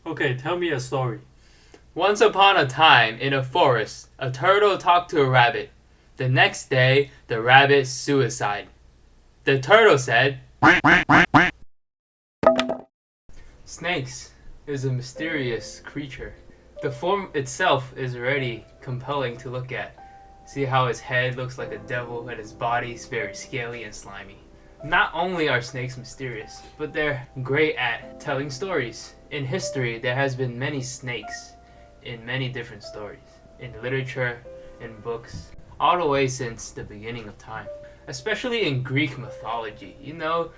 Okay, tell me a story. Once upon a time, in a forest, a turtle talked to a rabbit. The next day, the rabbit suicide. The turtle said, Snakes is a mysterious creature. The form itself is already compelling to look at. See how his head looks like a devil and his body is very scaly and slimy. Not only are snakes mysterious, but they're great at telling stories. In history, there has been many snakes in many different stories. In literature, in books, all the way since the beginning of time. Especially in Greek mythology. You know,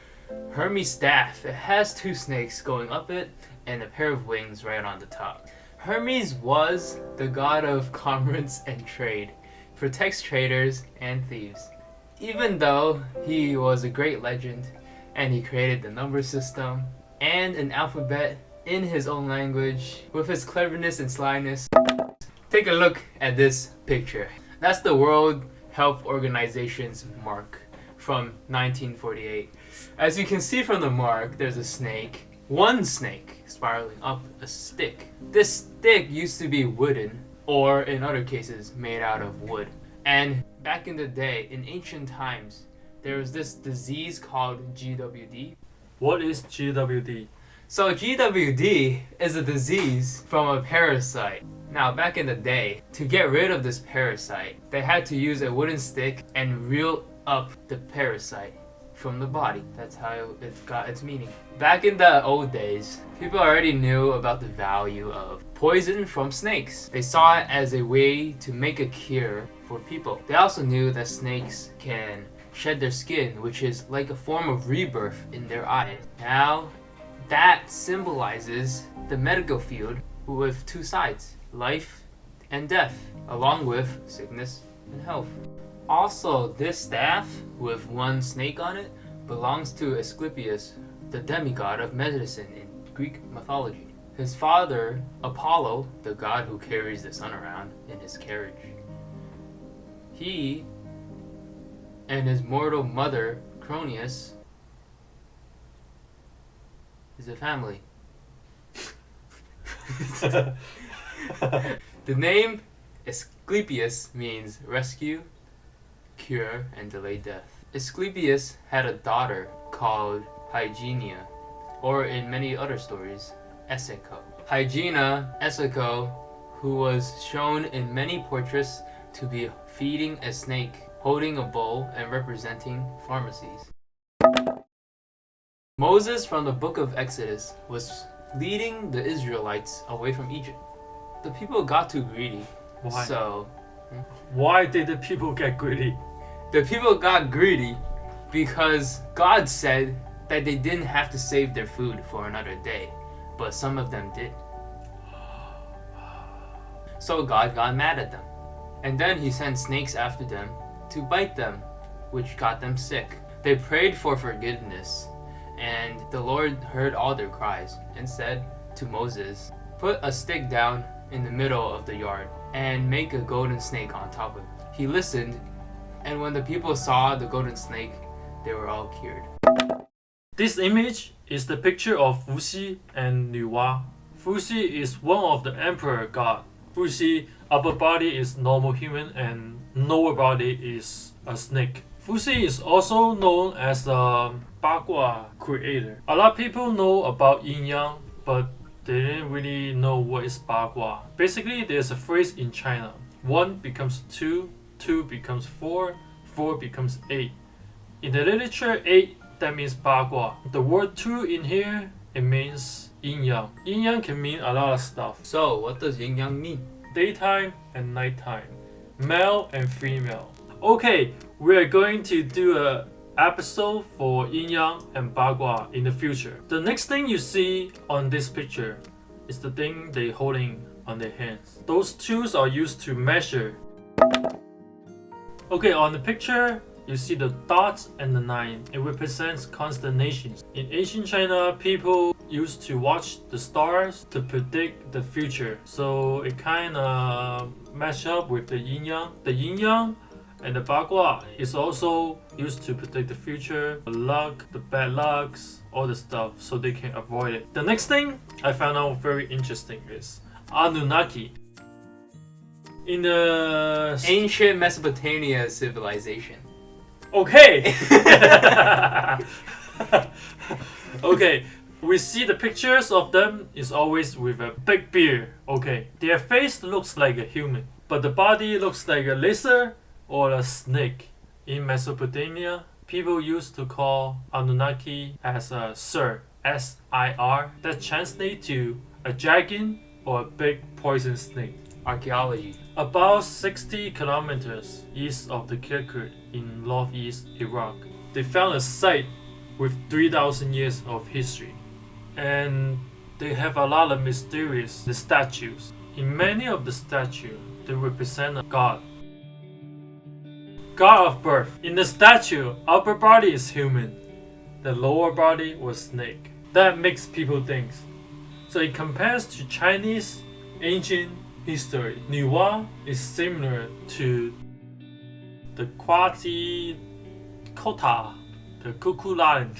Hermes' staff, it has two snakes going up it and a pair of wings right on the top. Hermes was the god of commerce and trade, protects traders and thieves. Even though he was a great legend and he created the number system and an alphabet in his own language with his cleverness and slyness. Take a look at this picture. That's the World Health Organization's mark from 1948. As you can see from the mark, there's a snake, one snake spiraling up a stick. This stick used to be wooden, or in other cases, made out of wood. And back in the day, in ancient times, there was this disease called GWD. What is GWD? So GWD is a disease from a parasite. Now, back in the day, to get rid of this parasite, they had to use a wooden stick and reel up the parasite from the body. That's how it got its meaning. Back in the old days, people already knew about the value of poison from snakes. They saw it as a way to make a cure for people. They also knew that snakes can shed their skin, which is like a form of rebirth in their eyes. Now, that symbolizes the medical field with two sides, life and death, along with sickness and health. Also, this staff with one snake on it belongs to Asclepius, the demigod of medicine in Greek mythology. His father, Apollo, the god who carries the sun around in his carriage, he and his mortal mother, Cronius, is a family. The name Asclepius means rescue, cure, and delay death. Asclepius had a daughter called Hygienia, or in many other stories, Esico. Hygiena, Esico, who was shown in many portraits to be feeding a snake, holding a bowl, and representing pharmacies. Moses from the book of Exodus was leading the Israelites away from Egypt. The people got too greedy. Why? Why did the people get greedy? The people got greedy because God said that they didn't have to save their food for another day, but some of them did. So God got mad at them. And then he sent snakes after them to bite them, which got them sick. They prayed for forgiveness, and the Lord heard all their cries and said to Moses, "Put a stick down in the middle of the yard and make a golden snake on top of it." He listened, and when the people saw the golden snake, they were all cured. This image is the picture of Fuxi and Nuwa. Fuxi is one of the emperor god. Fuxi upper body is normal human and lower body is a snake. Fuxi is also known as the Bagua creator. A lot of people know about yin yang, but they didn't really know what is Bagua. Basically, there's a phrase in China: 1 becomes 2, 2 becomes 4, 4 becomes 8. In the literature, 8, that means Bagua. The word 2 in here, it means yin yang. Yin yang can mean a lot of stuff. So, what does yin yang mean? Daytime and nighttime, male and female. Okay, we are going to do a episode for yin yang and bagua in the future. The next thing you see on this picture is the thing they holding on their hands. Those tools are used to measure. Okay, on the picture you see the dots and the 9. It represents constellations. In ancient China, people used to watch the stars to predict the future. So it kind of match up with the yin yang. The yin yang And the bagua is also used to predict the future, the luck, the bad lucks, all the stuff, so they can avoid it. The next thing I found out very interesting is Anunnaki. In the ancient Mesopotamia civilization. Okay. Okay. We see the pictures of them is always with a big beard. Okay. Their face looks like a human, but the body looks like a lizard or a snake. In Mesopotamia, people used to call Anunnaki as a Sir, S-I-R, that translates to a dragon or a big poison snake. Archaeology. About 60 kilometers east of the Kirkuk in northeast Iraq, they found a site with 3,000 years of history. And they have a lot of mysterious statues. In many of the statues, they represent a god. God of birth. In the statue, upper body is human. The lower body was snake. That makes people think. So it compares to Chinese ancient history. Nuwa is similar to the Quetzalcoatl, the Kukulkan.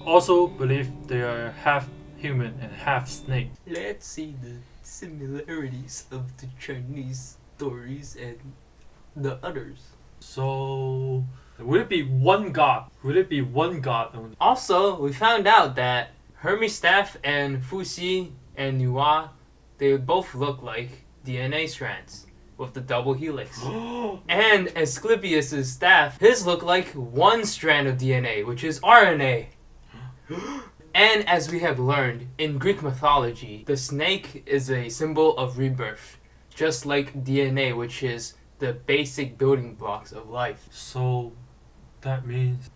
Also believe they are half human and half snake. Let's see the similarities of the Chinese stories and the others. So, would it be one god? Would it be one god only? Also, we found out that Hermes staff and Fuxi and Nuwa, they both look like DNA strands with the double helix. And Asclepius' staff, his look like one strand of DNA, which is RNA. And as we have learned, in Greek mythology, the snake is a symbol of rebirth, just like DNA, which is the basic building blocks of life. So, that means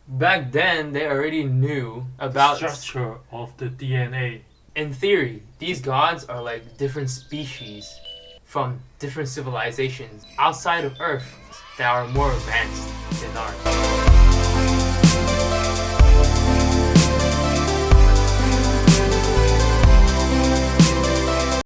Back then, they already knew about the structure of the DNA. In theory, these gods are like different species from different civilizations outside of Earth that are more advanced than ours.